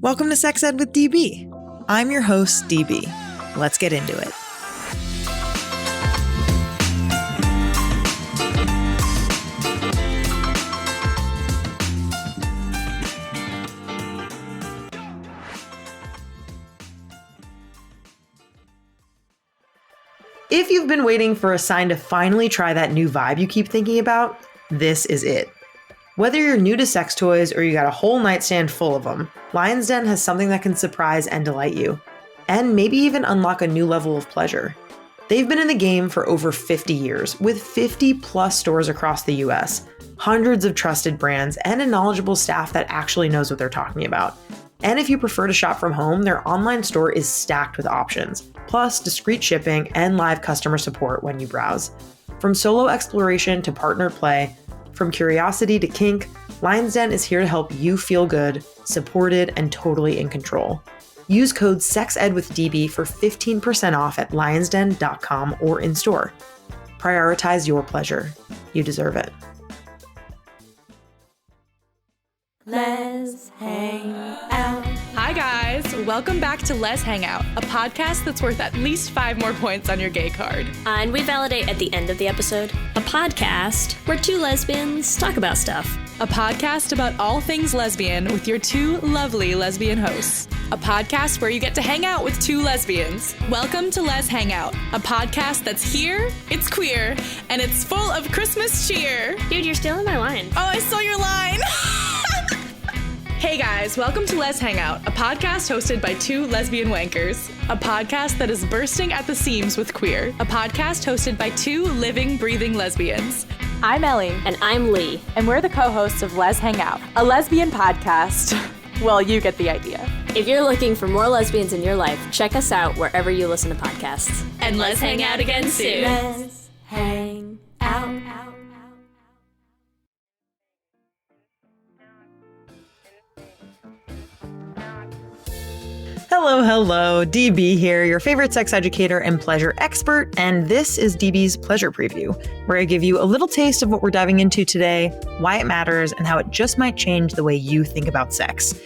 Welcome to Sex Ed with DB. I'm your host, DB. Let's get into it. If you've been waiting for a sign to finally try that new vibe you keep thinking about, this is it. Whether you're new to sex toys or you got a whole nightstand full of them, Lion's Den has something that can surprise and delight you, and maybe even unlock a new level of pleasure. They've been in the game for over 50 years, with 50 plus stores across the US, hundreds of trusted brands, and a knowledgeable staff that actually knows what they're talking about. And if you prefer to shop from home, their online store is stacked with options, plus discreet shipping and live customer support when you browse. From solo exploration to partner play, from curiosity to kink, Lion's Den is here to help you feel good, supported, and totally in control. Use code SEXEDWITHDB for 15% off at lionsden.com or in store. Prioritize your pleasure. You deserve it. Let's hang out. Hi guys, welcome back to Let's Hang Out, a podcast that's worth at least 5 more points on your gay card. And we validate at the end of the episode. A podcast where two lesbians talk about stuff. A podcast about all things lesbian with your 2 lovely lesbian hosts. A podcast where you get to hang out with 2 lesbians. Welcome to Let's Hang Out, a podcast that's here, it's queer, and it's full of Christmas cheer. Dude, you're stealing my line. Oh, I stole your line. Hey guys, welcome to Let's Hang Out, a podcast hosted by 2 lesbian wankers. A podcast that is bursting at the seams with queer. A podcast hosted by 2 living, breathing lesbians. I'm Ellie. And I'm Lee. And we're the co-hosts of Let's Hang Out, a lesbian podcast. Well, you get the idea. If you're looking for more lesbians in your life, check us out wherever you listen to podcasts. And let's hang out again soon. Let's hang out. Hello, DB here, your favorite sex educator and pleasure expert, and this is DB's Pleasure Preview, where I give you a little taste of what we're diving into today, why it matters, and how it just might change the way you think about sex.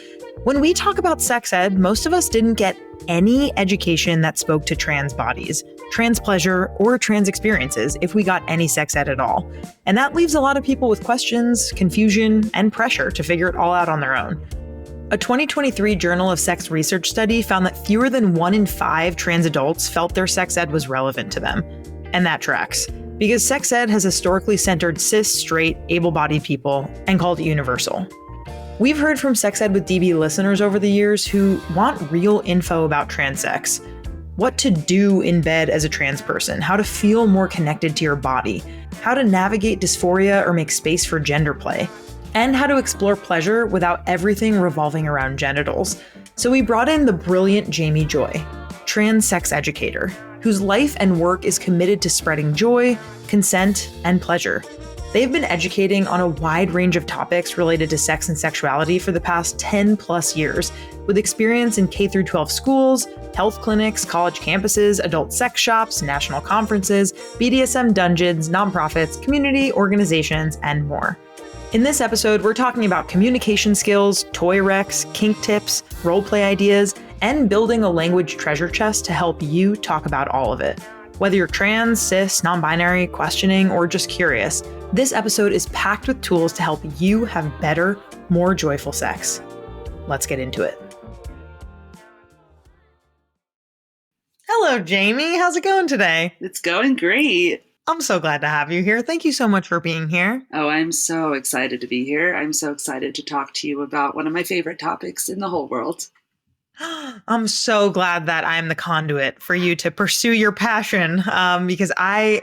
When we talk about sex ed, most of us didn't get any education that spoke to trans bodies, trans pleasure, or trans experiences if we got any sex ed at all. And that leaves a lot of people with questions, confusion, and pressure to figure it all out on their own. A 2023 Journal of Sex Research study found that fewer than 1 in 5 trans adults felt their sex ed was relevant to them. And that tracks, because sex ed has historically centered cis, straight, able-bodied people and called it universal. We've heard from Sex Ed with DB listeners over the years who want real info about trans sex. What to do in bed as a trans person, how to feel more connected to your body, how to navigate dysphoria or make space for gender play, and how to explore pleasure without everything revolving around genitals. So we brought in the brilliant Jamie Joy, trans sex educator, whose life and work is committed to spreading joy, consent, and pleasure. They've been educating on a wide range of topics related to sex and sexuality for the past 10 plus years, with experience in K-12 schools, health clinics, college campuses, adult sex shops, national conferences, BDSM dungeons, nonprofits, community organizations, and more. In this episode, we're talking about communication skills, toy recs, kink tips, roleplay ideas, and building a language treasure chest to help you talk about all of it. Whether you're trans, cis, non-binary, questioning, or just curious, this episode is packed with tools to help you have better, more joyful sex. Let's get into it. Hello, Jamie. How's it going today? It's going great. I'm so glad to have you here. Thank you so much for being here. Oh, I'm so excited to be here. I'm so excited to talk to you about one of my favorite topics in the whole world. I'm so glad that I'm the conduit for you to pursue your passion, because I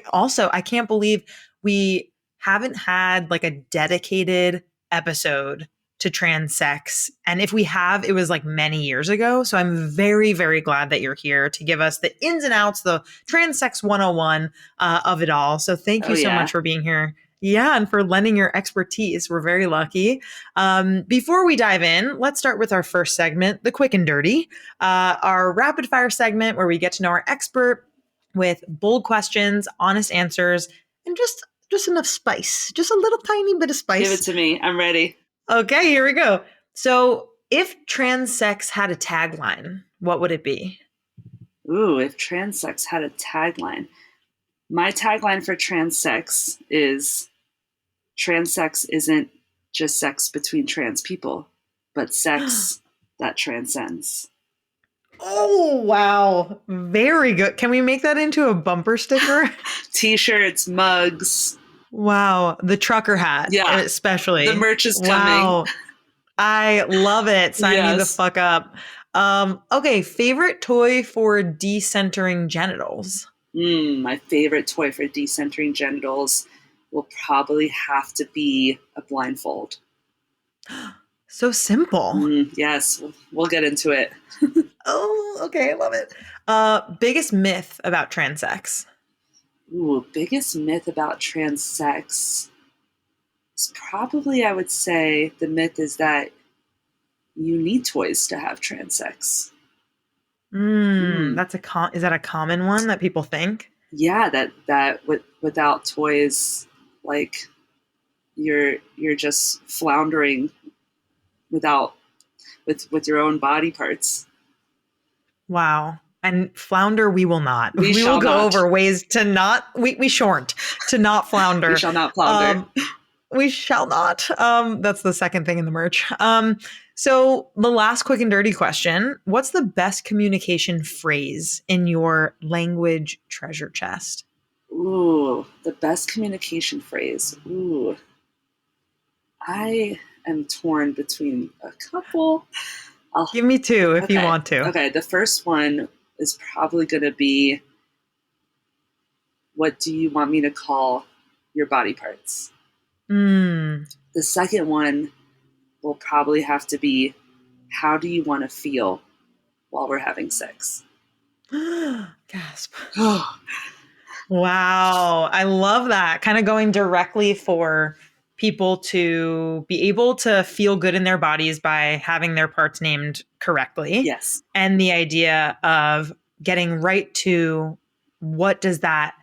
can't believe we haven't had like a dedicated episode to trans sex. And if we have, it was like many years ago. So I'm very, very glad that you're here to give us the ins and outs, the trans sex 101 of it all. So thank you so much for being here. Yeah, and for lending your expertise. We're very lucky. Before we dive in, let's start with our first segment, the quick and dirty, our rapid fire segment where we get to know our expert with bold questions, honest answers, and just enough spice, just a little tiny bit of spice. Give it to me. I'm ready. Okay, here we go. So If trans sex had a tagline, what would it be? Ooh, if trans sex had a tagline. My tagline for trans sex is trans sex isn't just sex between trans people, but sex that transcends. Oh, wow. Very good. Can we make that into a bumper sticker? T-shirts, mugs. Wow. The trucker hat, Yeah. especially. The merch is Wow. coming. I love it. Sign me the Yes. fuck up. Okay. Favorite toy for decentering genitals? My favorite toy for decentering genitals will probably have to be a blindfold. So simple. Yes, we'll get into it. Oh, okay. I love it. Biggest myth about trans sex? Ooh, biggest myth about trans sex is probably, I would say, the myth is that you need toys to have trans sex. That's is that a common one that people think? Yeah, that without toys, like you're just floundering without with your own body parts. Wow. And flounder, we will not. We We will shall go not. over ways to not, we shan't, to not flounder. We shall not flounder. We shall not. That's the second thing in the merch. So the last quick and dirty question, what's the best communication phrase in your language treasure chest? Ooh, the best communication phrase. Ooh, I am torn between a couple. Give me two if you want to. Okay, the first one is probably going to be, what do you want me to call your body parts? The second one will probably have to be, how do you want to feel while we're having sex? Gasp. Wow. I love that. Kind of going directly for people to be able to feel good in their bodies by having their parts named correctly. Yes. And the idea of getting right to what does that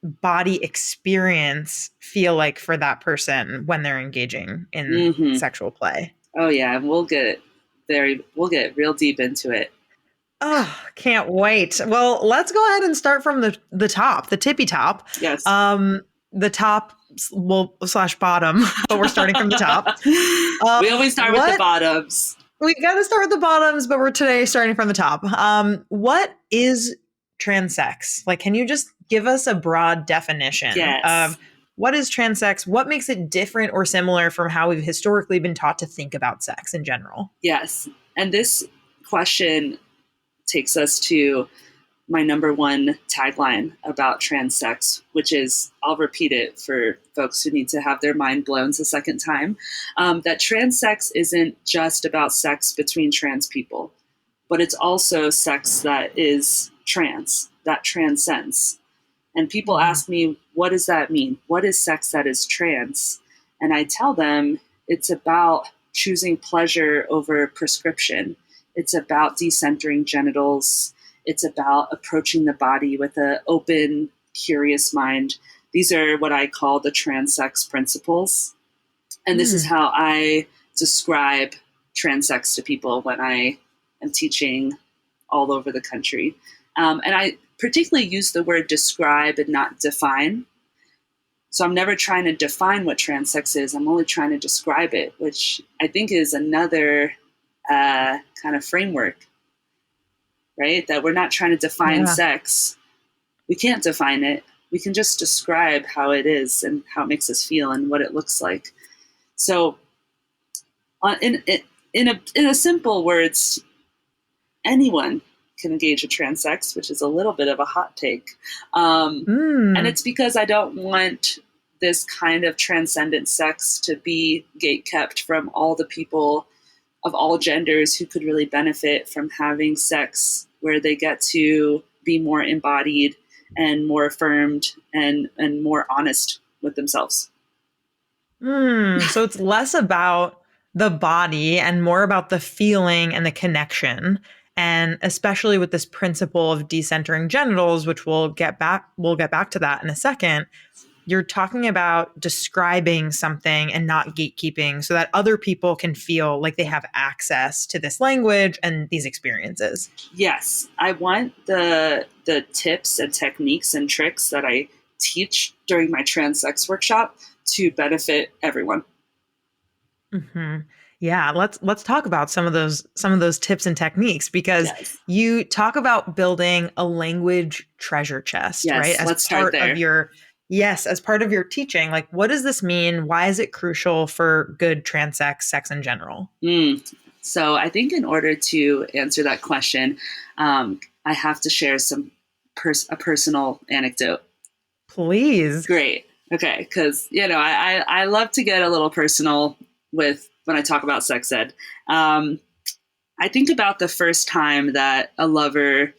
body experience feel like for that person when they're engaging in sexual play. Oh yeah, we'll get real deep into it. Oh, can't wait. Well, let's go ahead and start from the top, the tippy top. Yes. The top slash bottom, but we're starting from the top. We always start with the bottoms. We got to start with the bottoms, but we're today starting from the top. What is trans sex? Like, can you just give us a broad definition of what is trans sex? What makes it different or similar from how we've historically been taught to think about sex in general? Yes. And this question takes us to my number one tagline about trans sex, which is, I'll repeat it for folks who need to have their mind blown a second time, that trans sex isn't just about sex between trans people, but it's also sex that is trans, that transcends. And people ask me, what does that mean? What is sex that is trans? And I tell them it's about choosing pleasure over prescription. It's about decentering genitals. It's about approaching the body with an open, curious mind. These are what I call the trans sex principles. And this is how I describe trans sex to people when I am teaching all over the country. And I particularly use the word describe and not define. So I'm never trying to define what trans sex is. I'm only trying to describe it, which I think is another kind of framework, right? That we're not trying to define sex. We can't define it. We can just describe how it is and how it makes us feel and what it looks like. So in a simple words, anyone can engage in trans sex, which is a little bit of a hot take. And it's because I don't want this kind of transcendent sex to be gatekept from all the people of all genders who could really benefit from having sex where they get to be more embodied and more affirmed and more honest with themselves. So it's less about the body and more about the feeling and the connection. And especially with this principle of decentering genitals, which we'll get back to that in a second. you're talking about describing something and not gatekeeping so that other people can feel like they have access to this language and these experiences. Yes, I want the tips and techniques and tricks that I teach during my trans-sex workshop to benefit everyone. Mm-hmm. Yeah, let's talk about some of those tips and techniques, because Yes. you talk about building a language treasure chest, Yes, right? let's start there. As part of your teaching. Like, what does this mean? Why is it crucial for good trans sex in general? So I think in order to answer that question, I have to share a personal anecdote. Please. Great. Okay, because I love to get a little personal when I talk about sex ed. I think about the first time that a lover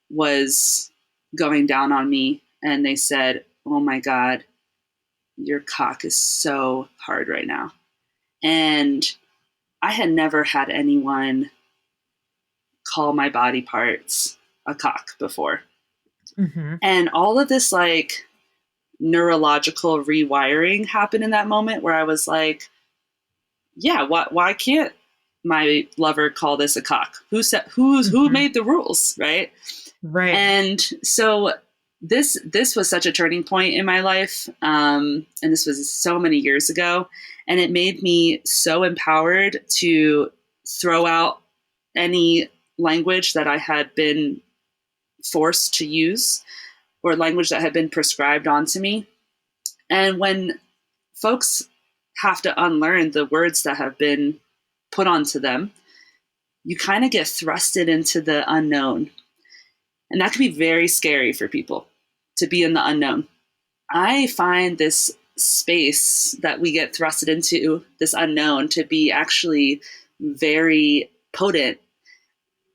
was going down on me and they said, "Oh my God, your cock is so hard right now." And I had never had anyone call my body parts a cock before. Mm-hmm. And all of this like neurological rewiring happened in that moment where I was like, yeah, why can't my lover call this a cock? Who made the rules, right? Right. And so this was such a turning point in my life, and this was so many years ago, and it made me so empowered to throw out any language that I had been forced to use or language that had been prescribed onto me. And when folks have to unlearn the words that have been put onto them, you kind of get thrusted into the unknown. And that can be very scary for people, to be in the unknown. I find this space that we get thrusted into, this unknown, to be actually very potent,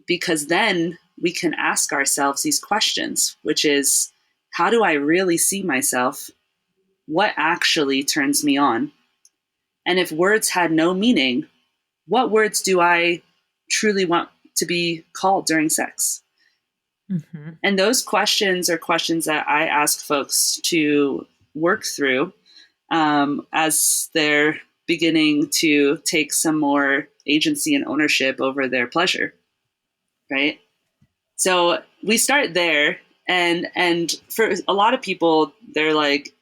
because then we can ask ourselves these questions, which is, how do I really see myself? What actually turns me on? And if words had no meaning, what words do I truly want to be called during sex? Mm-hmm. And those questions are questions that I ask folks to work through as they're beginning to take some more agency and ownership over their pleasure, right? So we start there, and for a lot of people, they're like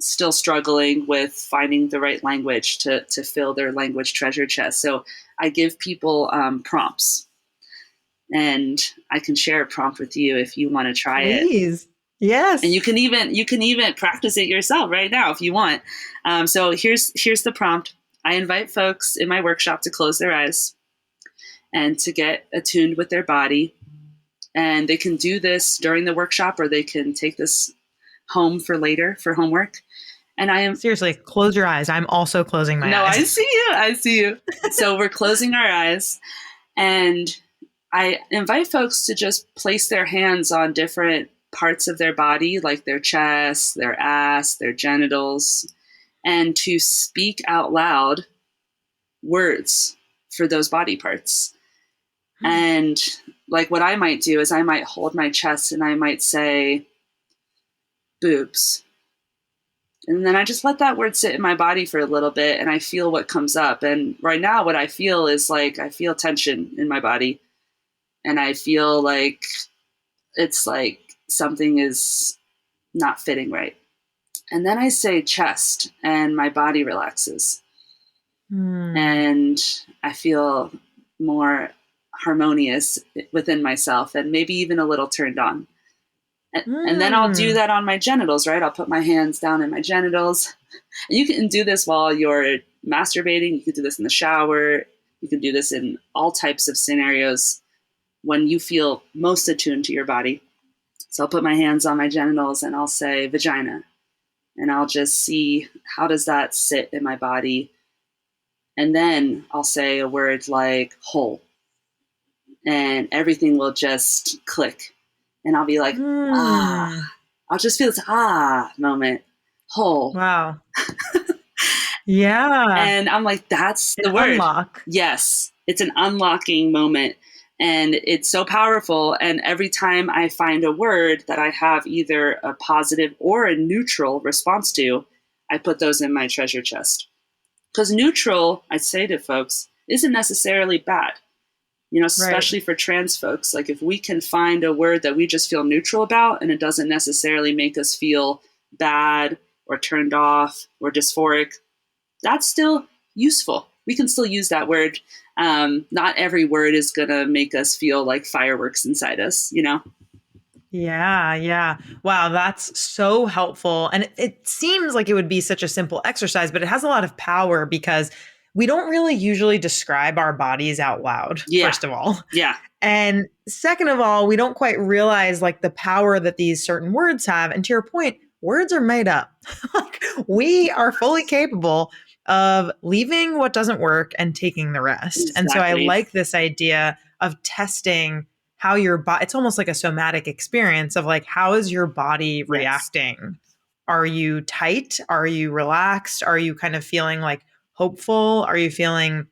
still struggling with finding the right language to fill their language treasure chest. So I give people prompts. And I can share a prompt with you if you want to try it. Please. Yes. And you can even practice it yourself right now if you want. So here's the prompt. I invite folks in my workshop to close their eyes and to get attuned with their body. And they can do this during the workshop, or they can take this home for later for homework. And I am seriously, close your eyes. I'm also closing my eyes. No, I see you. So we're closing our eyes, and I invite folks to just place their hands on different parts of their body, like their chest, their ass, their genitals, and to speak out loud words for those body parts. And like what I might do is I might hold my chest and I might say boobs. And then I just let that word sit in my body for a little bit and I feel what comes up. And right now what I feel is like I feel tension in my body. And I feel like it's like something is not fitting right. And then I say chest and my body relaxes. And I feel more harmonious within myself and maybe even a little turned on. And then I'll do that on my genitals, right? I'll put my hands down in my genitals. And you can do this while you're masturbating. You can do this in the shower. You can do this in all types of scenarios when you feel most attuned to your body. So I'll put my hands on my genitals and I'll say vagina. And I'll just see how does that sit in my body. And then I'll say a word like hole. And everything will just click. And I'll be like, ah. I'll just feel this moment. Hole. Wow. Yeah. And I'm like, that's the word. Unlock. Yes. It's an unlocking moment. And it's so powerful. And every time I find a word that I have either a positive or a neutral response to, I put those in my treasure chest. Because neutral, I say to folks, isn't necessarily bad. Especially for trans folks, like if we can find a word that we just feel neutral about and it doesn't necessarily make us feel bad or turned off or dysphoric, that's still useful. We can still use that word. Not every word is going to make us feel like fireworks inside us, Yeah, yeah. Wow, that's so helpful. And it seems like it would be such a simple exercise, but it has a lot of power because we don't really usually describe our bodies out loud, Yeah. first of all. Yeah. And second of all, we don't quite realize like the power that these certain words have. And to your point, words are made up. Like we are fully capable of leaving what doesn't work and taking the rest. And so I Exactly. like this idea of testing how your body, it's almost like a somatic experience of like, how is your body reacting? Are you tight? Are you relaxed? Are you kind of feeling like hopeful? Are you feeling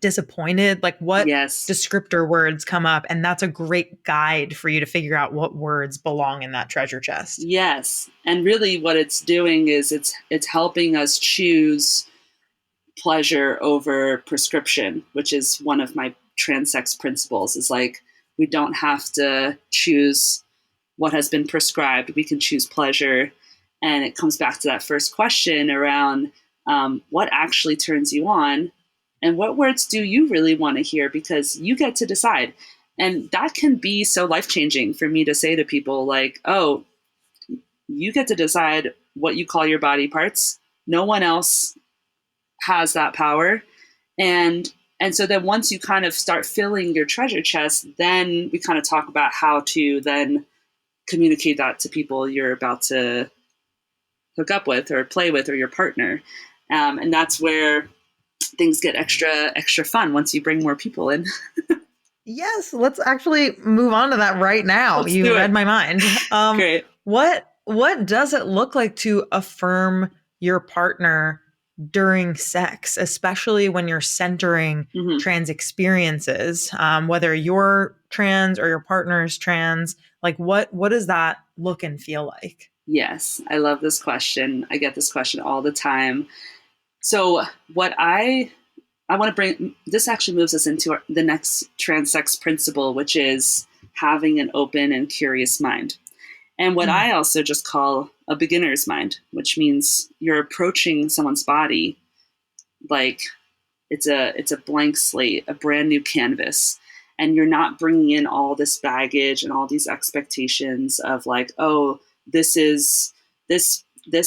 disappointed? Like what Yes. descriptor words come up? And that's a great guide for you to figure out what words belong in that treasure chest. Yes. And really what it's doing is it's helping us choose pleasure over prescription, which is one of my transsex principles, is like we don't have to choose what has been prescribed. We can choose pleasure. And it comes back to that first question around what actually turns you on and what words do you really want to hear, because you get to decide. And that can be so life-changing for me to say to people like, oh, you get to decide what you call your body parts. No one else has that power. And so then once you kind of start filling your treasure chest, then we kind of talk about how to then communicate that to people you're about to hook up with or play with or your partner. And that's where things get extra fun once you bring more people in. Yes, let's actually move on to that right now. Let's You do read it. my mind. Great. What does it look like to affirm your partner during sex, especially when you're centering trans experiences, whether you're trans or your partner's trans? Like what does that look and feel like? Yes, I love this question. I get this question all the time. So what I want to bring, this actually moves us into the next transsex principle, which is having an open and curious mind. And what I also just call a beginner's mind, which means you're approaching someone's body like it's a blank slate, a brand new canvas. And you're not bringing in all this baggage and all these expectations of like, oh, this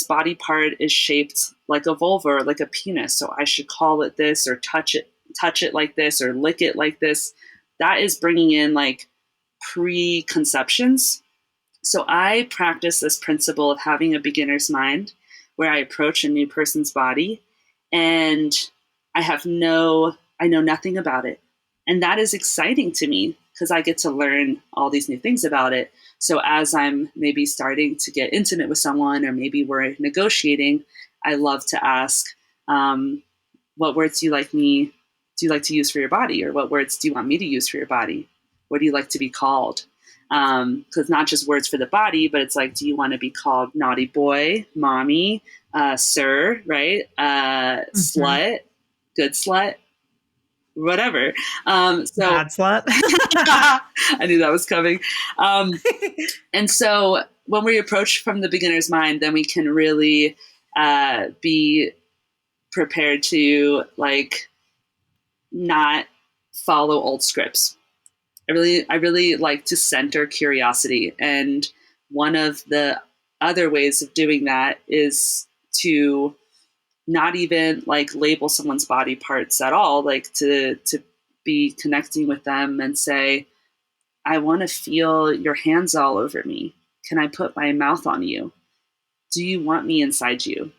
body part is shaped like a vulva or like a penis, so I should call it this or touch it like this or lick it like this. That is bringing in like preconceptions. So I practice this principle of having a beginner's mind where I approach a new person's body and I know nothing about it. And that is exciting to me because I get to learn all these new things about it. So as I'm maybe starting to get intimate with someone or maybe we're negotiating, I love to ask, what words do you like to use for your body? Or what words do you want me to use for your body? What do you like to be called? Because not just words for the body, but it's like, do you want to be called naughty boy, mommy, sir, right? Slut, good slut, whatever. So Bad slut. I knew that was coming. And so when we approach from the beginner's mind, then we can really be prepared to like not follow old scripts. I really like to center curiosity. And one of the other ways of doing that is to not even like label someone's body parts at all, like to be connecting with them and say, I want to feel your hands all over me. Can I put my mouth on you? Do you want me inside you?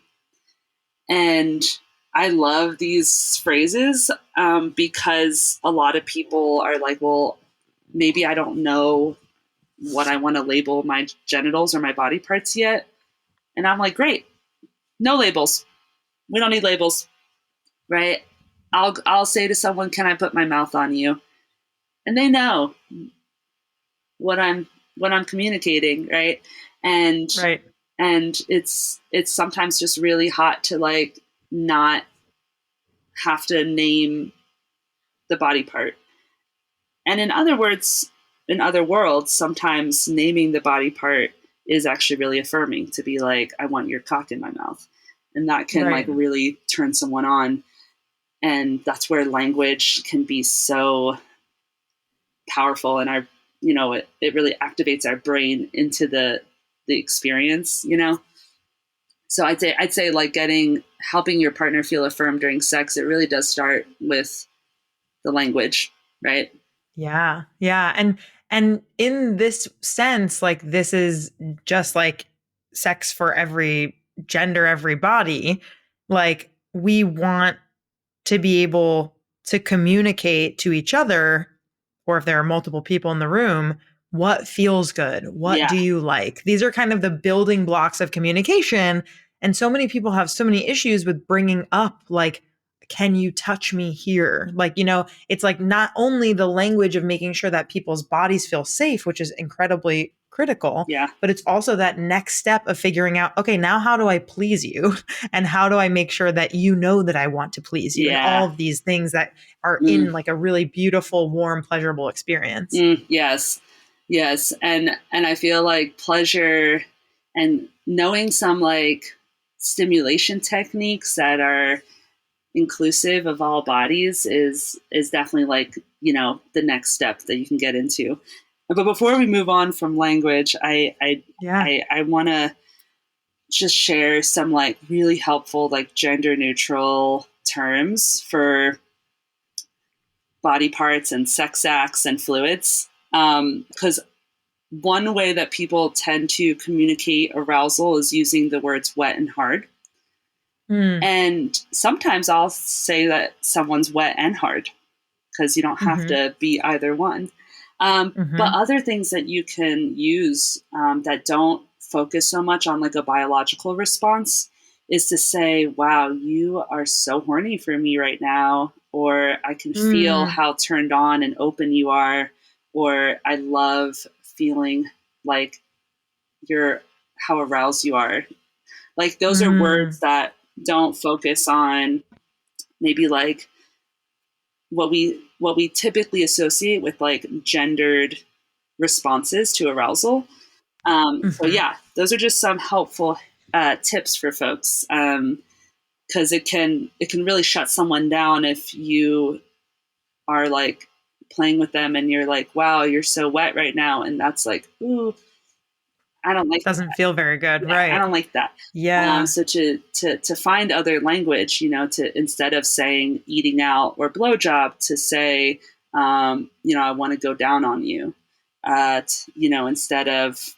And I love these phrases because a lot of people are like, well, maybe I don't know what I want to label my genitals or my body parts yet. And I'm like, great, no labels. We don't need labels, right? I'll say to someone, can I put my mouth on you? and they know what I'm communicating, right? And Right. and it's sometimes just really hot to like not have to name the body part. And in other worlds, sometimes naming the body part is actually really affirming, to be like, I want your cock in my mouth. And that can like Right. really turn someone on. And that's where language can be so powerful, and it really activates our brain into the experience, So I'd say like helping your partner feel affirmed during sex, it really does start with the language, right? Yeah. Yeah. And in this sense, like this is just like sex for every gender, every body. Like we want to be able to communicate to each other, or if there are multiple people in the room, what feels good? What Yeah. do you like? These are kind of the building blocks of communication. And so many people have so many issues with bringing up, like, can you touch me here? Like, it's like not only the language of making sure that people's bodies feel safe, which is incredibly critical, Yeah. but it's also that next step of figuring out, okay, now how do I please you? And how do I make sure that you know that I want to please you? And Yeah. all of these things that are Mm, in like a really beautiful, warm, pleasurable experience. yes. Yes. And I feel like pleasure and knowing some like stimulation techniques that are inclusive of all bodies is definitely like, the next step that you can get into. But before we move on from language, Yeah. I want to just share some like really helpful like gender neutral terms for body parts and sex acts and fluids. Because one way that people tend to communicate arousal is using the words wet and hard. Mm. And sometimes I'll say that someone's wet and hard, because you don't have Mm-hmm. to be either one. But Mm-hmm. other things that you can use that don't focus so much on like a biological response is to say, wow, you are so horny for me right now, or I can feel Mm. how turned on and open you are, or I love feeling like how aroused you are. Like those are words Mm. that don't focus on maybe like what we typically associate with like gendered responses to arousal. So Mm-hmm. yeah, those are just some helpful tips for folks, because it can really shut someone down if you are like playing with them and you're like, wow, you're so wet right now, and that's like, ooh, I don't like Doesn't feel very good. yeah, I Right. don't like that. Yeah. So to find other language, to instead of saying eating out or blowjob, to say, I want to go down on you. Instead of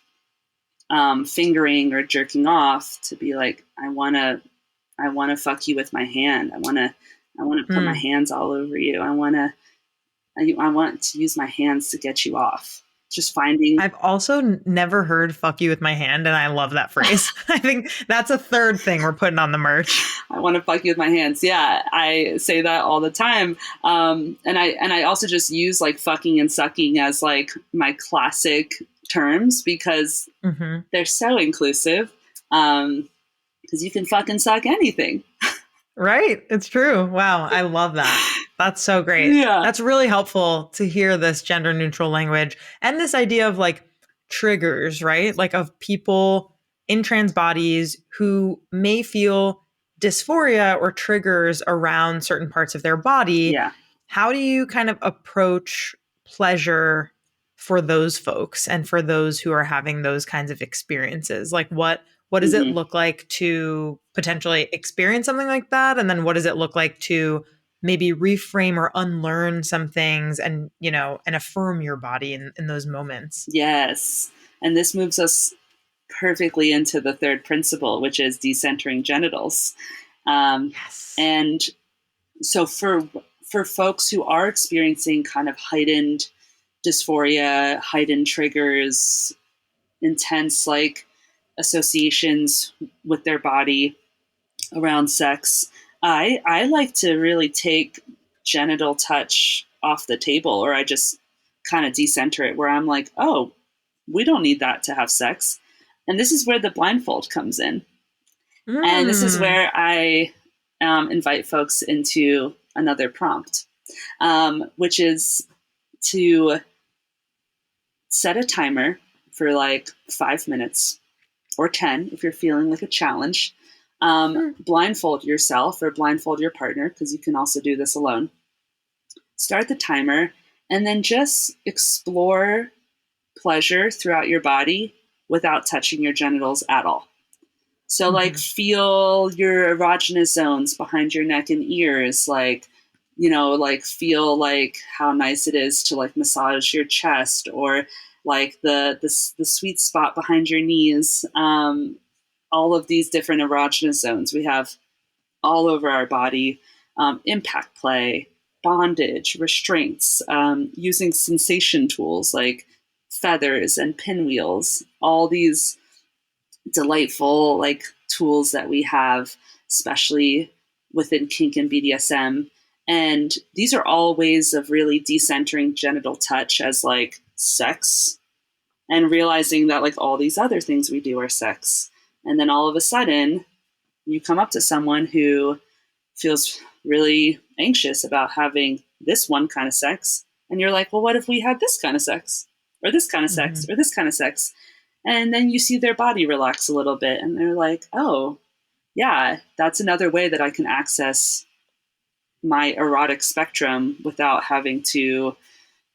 fingering or jerking off, to be like, I want to fuck you with my hand. I want to put my Mm. hands all over you. I want to use my hands to get you off. Just finding. I've also never heard fuck you with my hand, and I love that phrase. I think that's a third thing we're putting on the merch. I want to fuck you with my hands. Yeah, I say that all the time. And I also just use like fucking and sucking as like my classic terms, because Mm-hmm. they're so inclusive. Because you can fucking suck anything. Right. It's true. Wow. I love that. That's so great. Yeah. That's really helpful to hear this gender neutral language and this idea of like triggers, right? Like of people in trans bodies who may feel dysphoria or triggers around certain parts of their body. Yeah. How do you kind of approach pleasure for those folks and for those who are having those kinds of experiences? Like what does it Hmm. look like to potentially experience something like that? And then what does it look like to maybe reframe or unlearn some things and, and affirm your body in those moments? Yes. And this moves us perfectly into the third principle, which is decentering genitals. Yes. And so for folks who are experiencing kind of heightened dysphoria, heightened triggers, intense like associations with their body around sex, I like to really take genital touch off the table, or I just kind of decenter it, where I'm like, oh, we don't need that to have sex. And this is where the blindfold comes in. And this is where I invite folks into another prompt, which is to set a timer for like 5 minutes or 10 if you're feeling like a challenge. Blindfold yourself or blindfold your partner, because you can also do this alone. Start the timer and then just explore pleasure throughout your body without touching your genitals at all. So like feel your erogenous zones behind your neck and ears, like, you know, like feel like how nice it is to like massage your chest, or like the sweet spot behind your knees. All of these different erogenous zones we have all over our body. Impact play, bondage, restraints, using sensation tools like feathers and pinwheels, all these delightful like tools that we have, especially within kink and BDSM. And these are all ways of really decentering genital touch as like sex, and realizing that like all these other things we do are sex. And then all of a sudden you come up to someone who feels really anxious about having this one kind of sex, and you're like, well, what if we had this kind of sex, or this kind of sex, or this kind of sex? And then you see their body relax a little bit, and they're like, oh, yeah, that's another way that I can access my erotic spectrum without having to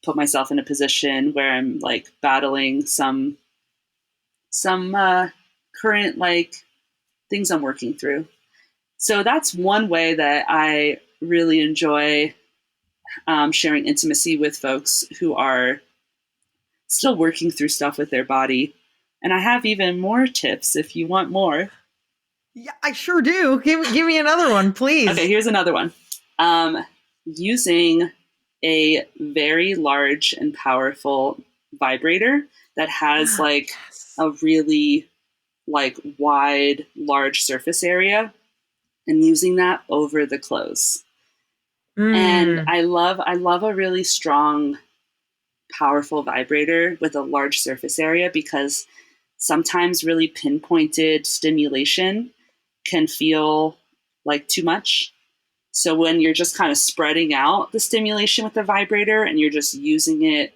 put myself in a position where I'm like battling some current like things I'm working through. So that's one way that I really enjoy sharing intimacy with folks who are still working through stuff with their body. And I have even more tips if you want more. Yeah, I sure do. Give me another one, please. Okay, here's another one. Using a very large and powerful vibrator that has like a really like wide, large surface area, and using that over the clothes. And I love a really strong, powerful vibrator with a large surface area, because sometimes really pinpointed stimulation can feel like too much. So when you're just kind of spreading out the stimulation with the vibrator and you're just using it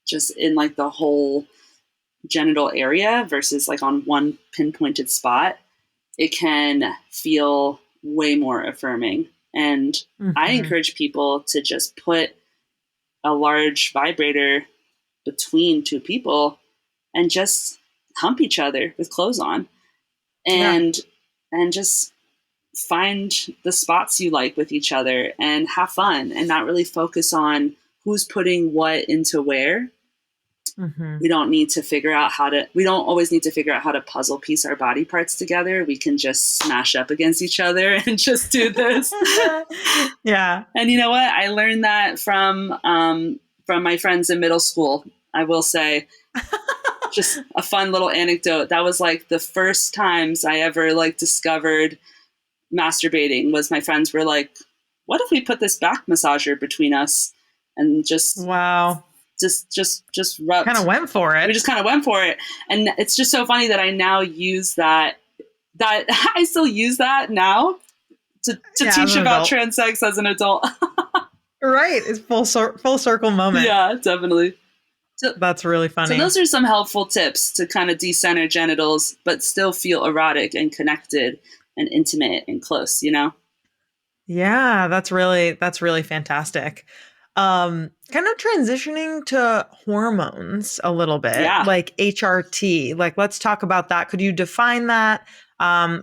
just in like the whole genital area versus like on one pinpointed spot, it can feel way more affirming. And I encourage people to just put a large vibrator between two people and just hump each other with clothes on, and just find the spots you like with each other and have fun, and not really focus on who's putting what into where. We don't need to figure out we don't always need to figure out how to puzzle piece our body parts together. We can just smash up against each other and just do this. Yeah. And you know what? I learned that from my friends in middle school. I will say, just a fun little anecdote. That was like the first times I ever like discovered masturbating. Was my friends were like, what if we put this back massager between us and just rubbed. Kind of went for it. We just kind of went for it. And it's just so funny that I now use that I still use that now to teach about trans sex as an adult. Right. It's full circle moment. Yeah, definitely. So, that's really funny. So those are some helpful tips to kind of decenter genitals, but still feel erotic and connected and intimate and close, you know? Yeah, that's really fantastic. Kind of transitioning to hormones a little bit, like HRT. Like, let's talk about that. Could you define that?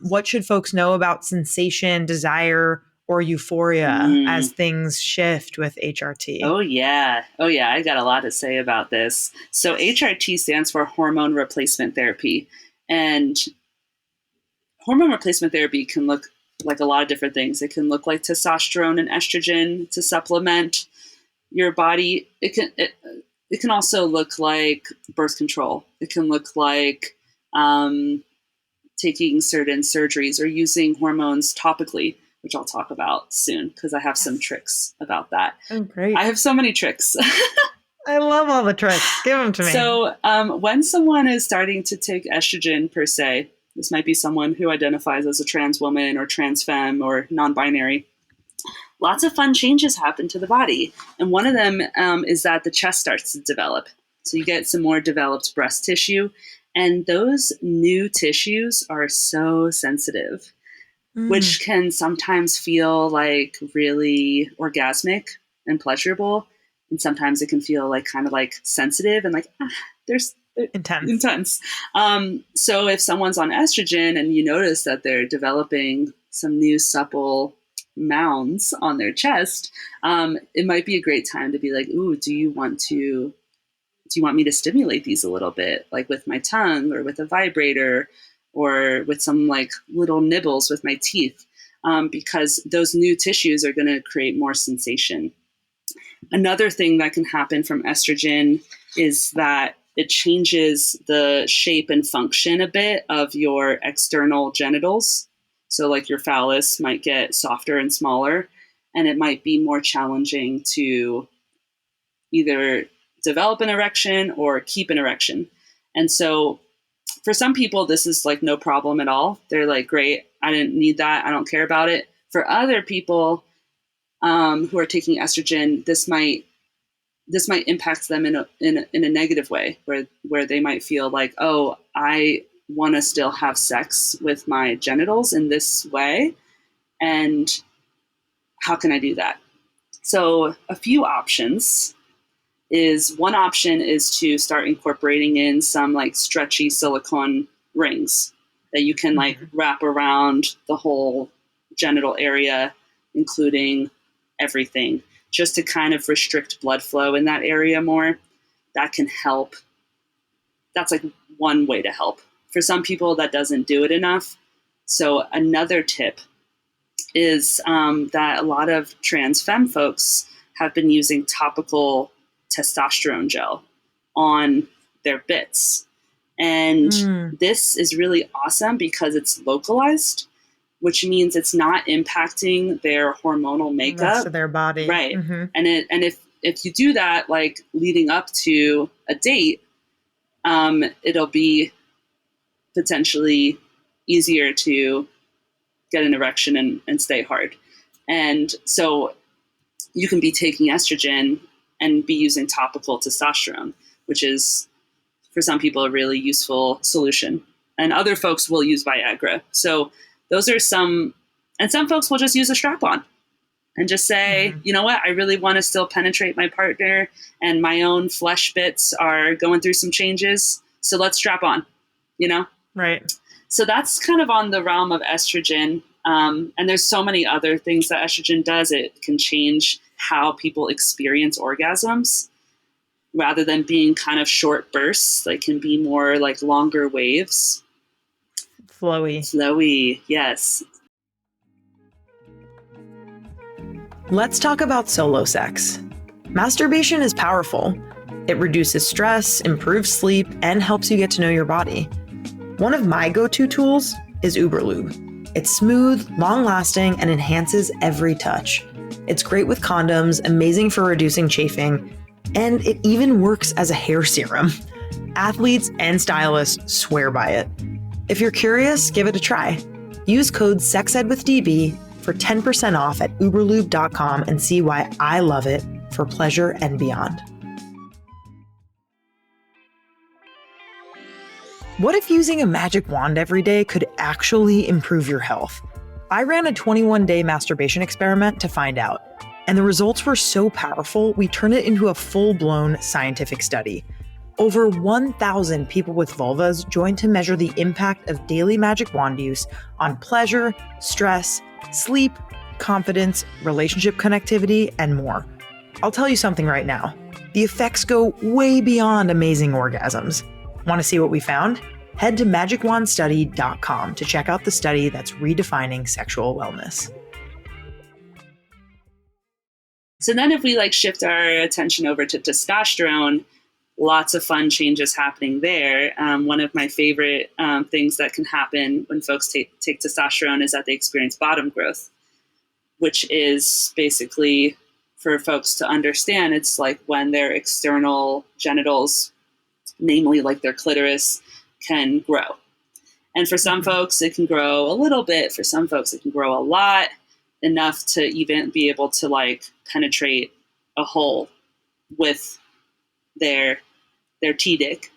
What should folks know about sensation, desire, or euphoria as things shift with HRT? Oh yeah. I got a lot to say about this. So HRT stands for hormone replacement therapy. And hormone replacement therapy can look like a lot of different things. It can look like testosterone and estrogen to supplement your body. It can also look like birth control. It can look like taking certain surgeries or using hormones topically, which I'll talk about soon because I have some tricks about that. Oh, great. I have so many tricks. I love all the tricks. Give them to me. So when someone is starting to take estrogen per se, this might be someone who identifies as a trans woman or trans femme or non-binary, lots of fun changes happen to the body. And one of them is that the chest starts to develop. So you get some more developed breast tissue. And those new tissues are so sensitive, which can sometimes feel like really orgasmic and pleasurable. And sometimes it can feel like kind of like sensitive and like, there's intense. So if someone's on estrogen and you notice that they're developing some new supple mounds on their chest, it might be a great time to be like, ooh, do you want me to stimulate these a little bit, like with my tongue or with a vibrator or with some like little nibbles with my teeth, because those new tissues are going to create more sensation. Another thing that can happen from estrogen is that it changes the shape and function a bit of your external genitals. So like your phallus might get softer and smaller, and it might be more challenging to either develop an erection or keep an erection. And so for some people, this is like no problem at all. They're like, great, I didn't need that. I don't care about it. For other people who are taking estrogen, this might impact them in a negative way, where they might feel like, oh, I want to still have sex with my genitals in this way, and how can I do that? So a few options. One option is to start incorporating in some like stretchy silicone rings that you can like wrap around the whole genital area, including everything, just to kind of restrict blood flow in that area more. That can help. That's like one way to help. For some people, that doesn't do it enough. So another tip is that a lot of trans femme folks have been using topical testosterone gel on their bits. And this is really awesome because it's localized, which means it's not impacting their hormonal makeup. The rest of their body. Right. And if you do that, like leading up to a date, it'll be potentially easier to get an erection and stay hard. And so you can be taking estrogen and be using topical testosterone, which is for some people a really useful solution. And other folks will use Viagra. So those are some folks will just use a strap-on and just say, you know what, I really want to still penetrate my partner and my own flesh bits are going through some changes. So let's strap on, Right. So that's kind of on the realm of estrogen. And there's so many other things that estrogen does. It can change how people experience orgasms rather than being kind of short bursts. They can be more like longer waves. Flowy, yes. Let's talk about solo sex. Masturbation is powerful. It reduces stress, improves sleep, and helps you get to know your body. One of my go-to tools is Uberlube. It's smooth, long-lasting, and enhances every touch. It's great with condoms, amazing for reducing chafing, and it even works as a hair serum. Athletes and stylists swear by it. If you're curious, give it a try. Use code SEXEDWITHDB for 10% off at uberlube.com and see why I love it for pleasure and beyond. What if using a magic wand every day could actually improve your health? I ran a 21-day masturbation experiment to find out, and the results were so powerful, we turned it into a full-blown scientific study. Over 1,000 people with vulvas joined to measure the impact of daily magic wand use on pleasure, stress, sleep, confidence, relationship connectivity, and more. I'll tell you something right now. The effects go way beyond amazing orgasms. Want to see what we found? Head to magicwandstudy.com to check out the study that's redefining sexual wellness. So then if we shift our attention over to testosterone, lots of fun changes happening there. One of my favorite things that can happen when folks take testosterone is that they experience bottom growth, which is basically for folks to understand, it's like when their external genitals, namely like their clitoris, can grow. And for some folks, it can grow a little bit. For some folks, it can grow a lot, enough to even be able to like penetrate a hole with their T-dick,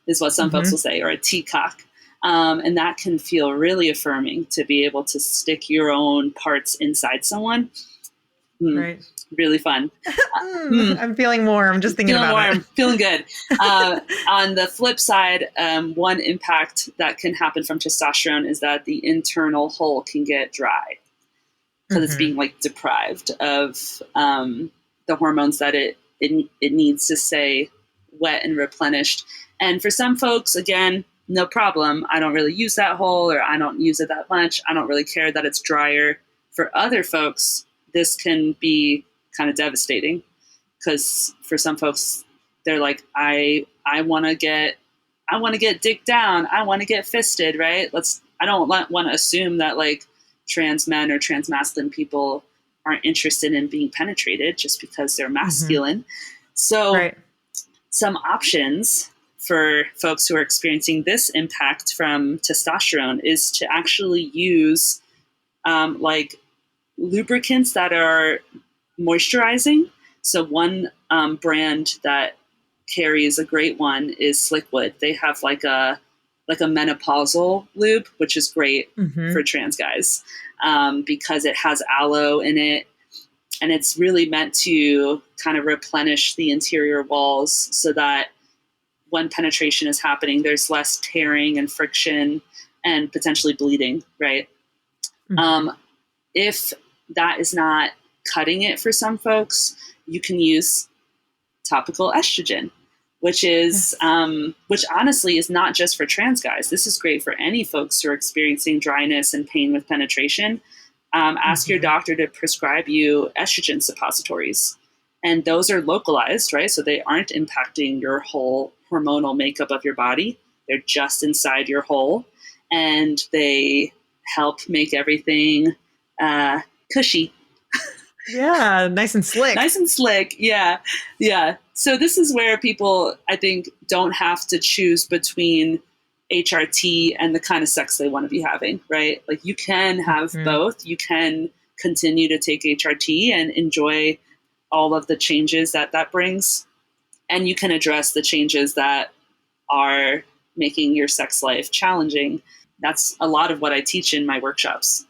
is what some folks will say, or a T-cock. And that can feel really affirming to be able to stick your own parts inside someone. Right. Really fun. I'm feeling warm. I'm just thinking Feeling about warm, it. feeling good. On the flip side, one impact that can happen from testosterone is that the internal hole can get dry because it's being like deprived of the hormones that it needs to stay wet and replenished. And for some folks, again, no problem. I don't really use that hole, or I don't use it that much. I don't really care that it's drier. For other folks, this can be kind of devastating, because for some folks, they're like, I want to get dicked down. I want to get fisted, right? I don't want to assume that like trans men or trans masculine people aren't interested in being penetrated just because they're masculine. So some options for folks who are experiencing this impact from testosterone is to actually use like lubricants that are moisturizing. So one brand that carries a great one is Slickwood. They have like a menopausal lube, which is great for trans guys because it has aloe in it. And it's really meant to kind of replenish the interior walls so that when penetration is happening, there's less tearing and friction and potentially bleeding, right? If that is not cutting it for some folks, you can use topical estrogen, which is which honestly is not just for trans guys. This is great for any folks who are experiencing dryness and pain with penetration. Ask your doctor to prescribe you estrogen suppositories. And those are localized, right? So they aren't impacting your whole hormonal makeup of your body. They're just inside your hole. And they help make everything cushy. Yeah, nice and slick. Nice and slick, yeah. So this is where people, I think, don't have to choose between HRT and the kind of sex they want to be having, right? Like you can have both. You can continue to take HRT and enjoy all of the changes that brings. And you can address the changes that are making your sex life challenging. That's a lot of what I teach in my workshops.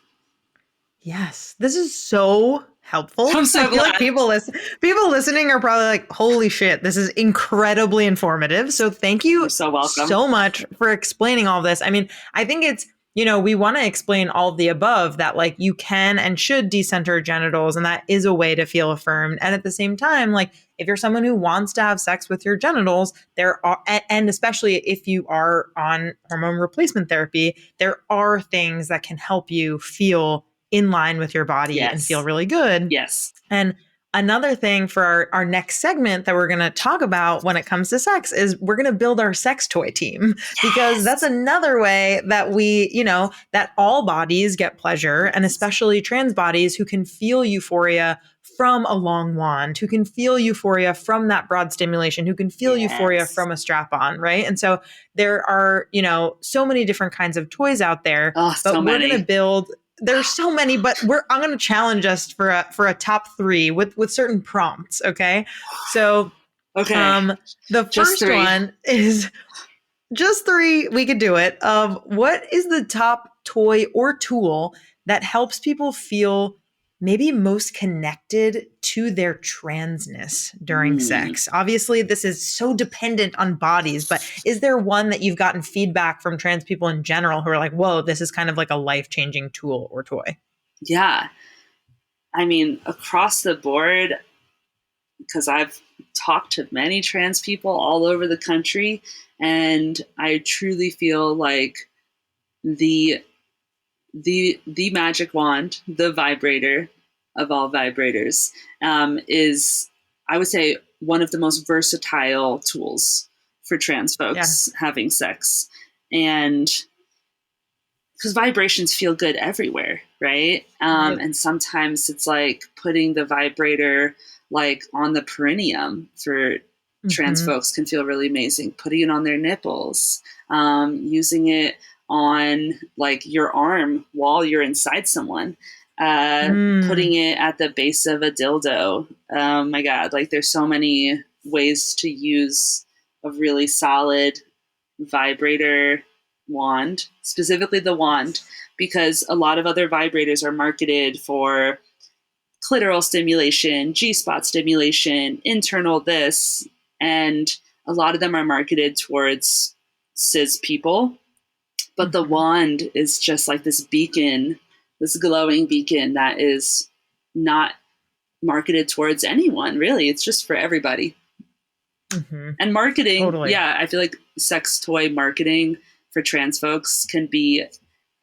Yes, this is so helpful. I'm so I feel glad. like people listening are probably like, holy shit, this is incredibly informative. So thank you You're so welcome. so much for explaining all this. I mean, I think it's, we want to explain all of the above, that like you can and should decenter genitals, and that is a way to feel affirmed. And at the same time, like if you're someone who wants to have sex with your genitals, there are, and especially if you are on hormone replacement therapy, there are things that can help you feel in line with your body and feel really good. Yes. And another thing for our next segment that we're going to talk about when it comes to sex is we're going to build our sex toy team, because that's another way that we, that all bodies get pleasure, and especially trans bodies who can feel euphoria from a long wand, who can feel euphoria from that broad stimulation, who can feel euphoria from a strap on, right? And so there are, so many different kinds of toys out there, but we're going to build. There's so many, but I'm going to challenge us for a top 3 with certain prompts. Okay. So, the first one is just 3. We could do it. What is the top toy or tool that helps people feel maybe most connected to their transness during sex? Obviously, this is so dependent on bodies, but is there one that you've gotten feedback from trans people in general who are like, whoa, this is kind of like a life-changing tool or toy? Yeah. I mean, across the board, because I've talked to many trans people all over the country, and I truly feel like the magic wand, the vibrator of all vibrators, is, I would say, one of the most versatile tools for trans folks having sex. And because vibrations feel good everywhere, right? And sometimes it's like putting the vibrator like on the perineum for trans folks can feel really amazing. Putting it on their nipples, using it on like your arm while you're inside someone, putting it at the base of a dildo. Oh my God, like there's so many ways to use a really solid vibrator wand, specifically the wand, because a lot of other vibrators are marketed for clitoral stimulation, G-spot stimulation, internal this, and a lot of them are marketed towards cis people. But the wand is just like this beacon, this glowing beacon that is not marketed towards anyone, really. It's just for everybody. And marketing, Totally. I feel like sex toy marketing for trans folks can be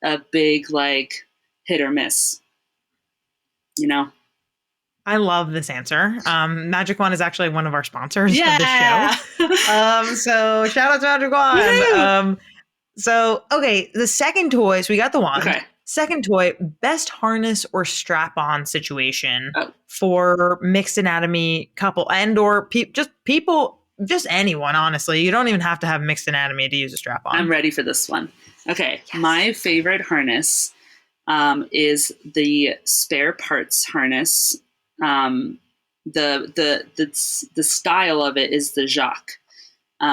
a big like hit or miss, you know? I love this answer. Magic Wand is actually one of our sponsors of this show. So shout out to Magic Wand. Okay, the second toy, so we got the wand. Okay. Second toy, best harness or strap-on situation Oh. for mixed anatomy couple and or just anyone, honestly. You don't even have to have mixed anatomy to use a strap-on. I'm ready for this one. Okay. Yes. My favorite harness is the spare parts harness. The style of it is the Jacques,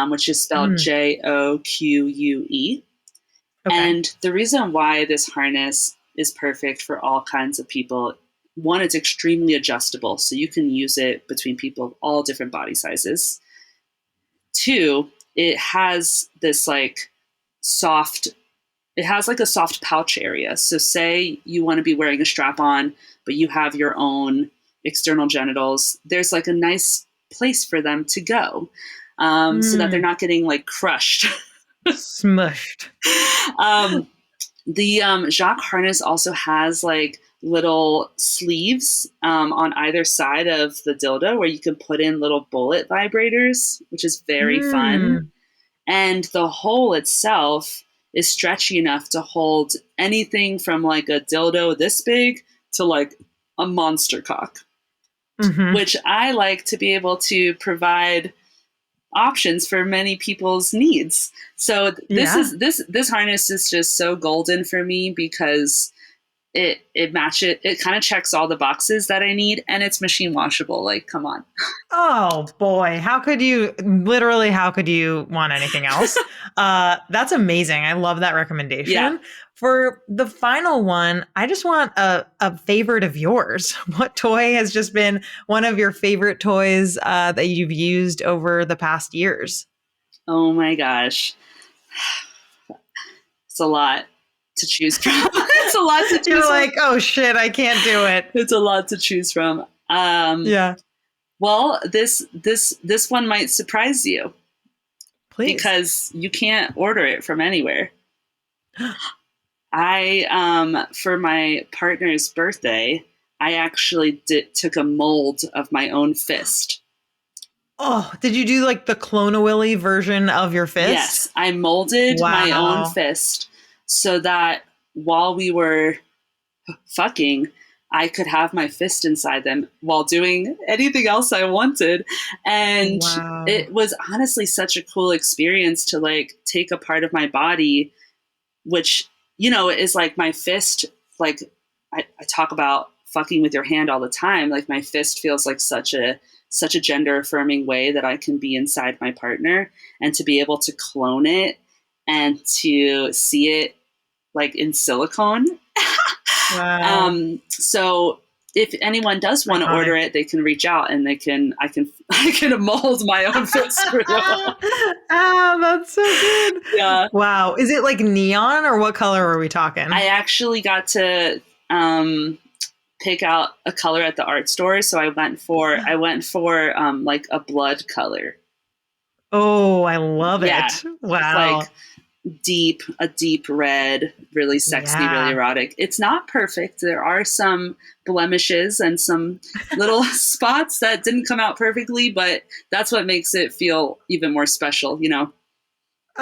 which is spelled Joque. Okay. And the reason why this harness is perfect for all kinds of people, one, it's extremely adjustable, so you can use it between people of all different body sizes. Two, it has this like it has like a soft pouch area. So say you want to be wearing a strap on, but you have your own external genitals, there's like a nice place for them to go, so that they're not getting like crushed. Smushed. The Jacques harness also has like little sleeves on either side of the dildo where you can put in little bullet vibrators, which is very fun. And the hole itself is stretchy enough to hold anything from like a dildo this big to like a monster cock, which I like to be able to provide options for many people's needs. So this harness is just so golden for me because it kind of checks all the boxes that I need, and it's machine washable. Like, come on. Oh boy, how could you want anything else? That's amazing. I love that recommendation. Yeah. For the final one, I just want a favorite of yours. What toy has just been one of your favorite toys that you've used over the past years? Oh my gosh. It's a lot to choose from. It's a lot to choose You're from. Like, oh shit, I can't do it. It's a lot to choose from. Yeah. Well, this one might surprise you. Please. Because you can't order it from anywhere. I for my partner's birthday, I actually took a mold of my own fist. Oh, did you do like the Clone-A-Willy version of your fist? Yes, I molded my own fist so that while we were fucking, I could have my fist inside them while doing anything else I wanted. And it was honestly such a cool experience to like take a part of my body, which, you know, is like my fist. Like I talk about fucking with your hand all the time. Like my fist feels like such a gender affirming way that I can be inside my partner, and to be able to clone it and to see it like in silicone. So if anyone does want to order it, they can reach out and I can mold my own fist for them. That's so good. Yeah. Wow. Is it like neon, or what color are we talking? I actually got to pick out a color at the art store, so I went for like a blood color. Oh, I love it. Wow. Like a deep red, really sexy, really erotic. It's not perfect. There are some blemishes and some little spots that didn't come out perfectly, but that's what makes it feel even more special, you know?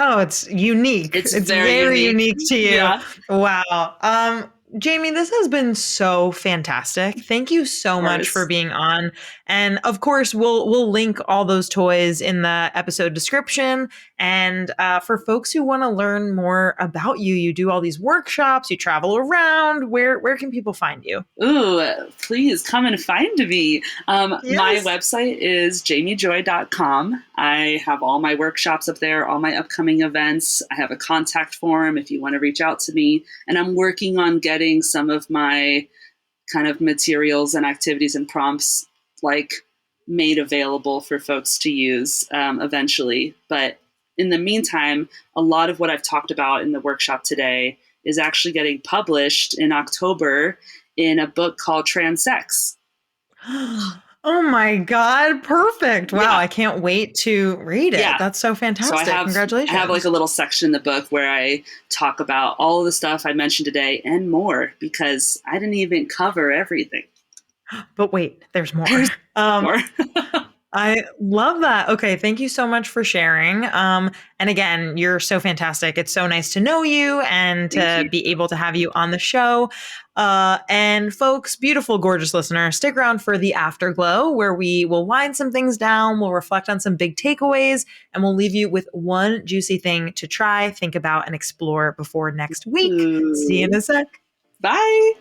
Oh, it's unique. It's It's very very unique to you. Yeah. Wow. Jamie, this has been so fantastic. Thank you so much for being on. And of course, we'll link all those toys in the episode description. And for folks who want to learn more about you, you do all these workshops, you travel around. Where can people find you? Ooh, please come and find me. My Yes. website is jamiejoy.com. I have all my workshops up there, all my upcoming events. I have a contact form if you want to reach out to me. And I'm working on getting some of my kind of materials and activities and prompts like made available for folks to use eventually. But in the meantime, a lot of what I've talked about in the workshop today is actually getting published in October in a book called Transsex. Oh my God. Perfect. Wow. Yeah. I can't wait to read it. Yeah. That's so fantastic. Congratulations. I have like a little section in the book where I talk about all of the stuff I mentioned today and more, because I didn't even cover everything. But wait, there's more. More. I love that. Okay, thank you so much for sharing. And again, you're so fantastic. It's so nice to know you and to be able to have you on the show. And folks, beautiful, gorgeous listener, stick around for the afterglow, where we will wind some things down, we'll reflect on some big takeaways, and we'll leave you with one juicy thing to try, think about, and explore before next week. See you in a sec. Bye.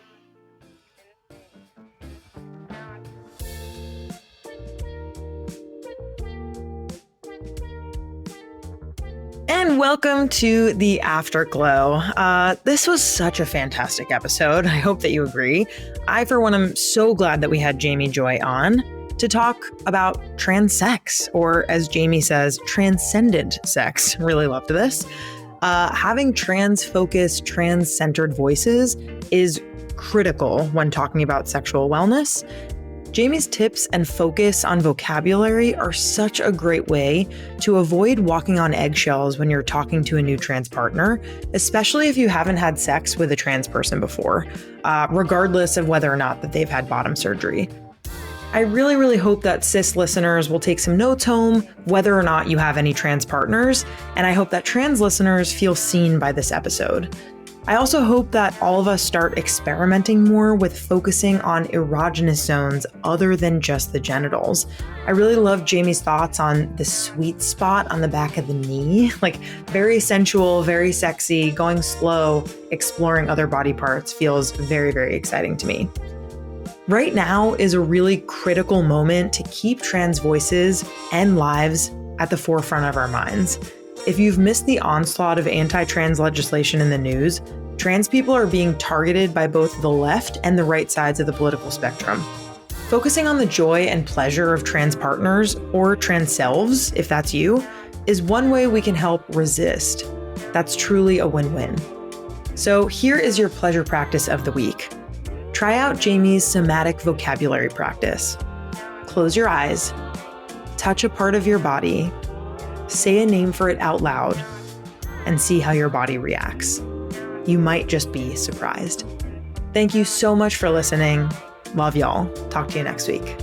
And welcome to the Afterglow. This was such a fantastic episode. I hope that you agree. I, for one, am so glad that we had Jamie Joy on to talk about trans sex, or as Jamie says, transcendent sex. Really loved this. Having trans-focused, trans-centered voices is critical when talking about sexual wellness. Jamie's tips and focus on vocabulary are such a great way to avoid walking on eggshells when you're talking to a new trans partner, especially if you haven't had sex with a trans person before, regardless of whether or not that they've had bottom surgery. I really, really hope that cis listeners will take some notes home, whether or not you have any trans partners, and I hope that trans listeners feel seen by this episode. I also hope that all of us start experimenting more with focusing on erogenous zones other than just the genitals. I really love Jamie's thoughts on the sweet spot on the back of the knee, like very sensual, very sexy, going slow, exploring other body parts feels very, very exciting to me. Right now is a really critical moment to keep trans voices and lives at the forefront of our minds. If you've missed the onslaught of anti-trans legislation in the news, trans people are being targeted by both the left and the right sides of the political spectrum. Focusing on the joy and pleasure of trans partners, or trans selves, if that's you, is one way we can help resist. That's truly a win-win. So here is your pleasure practice of the week. Try out Jamie's somatic vocabulary practice. Close your eyes, touch a part of your body, say a name for it out loud, and see how your body reacts. You might just be surprised. Thank you so much for listening. Love y'all. Talk to you next week.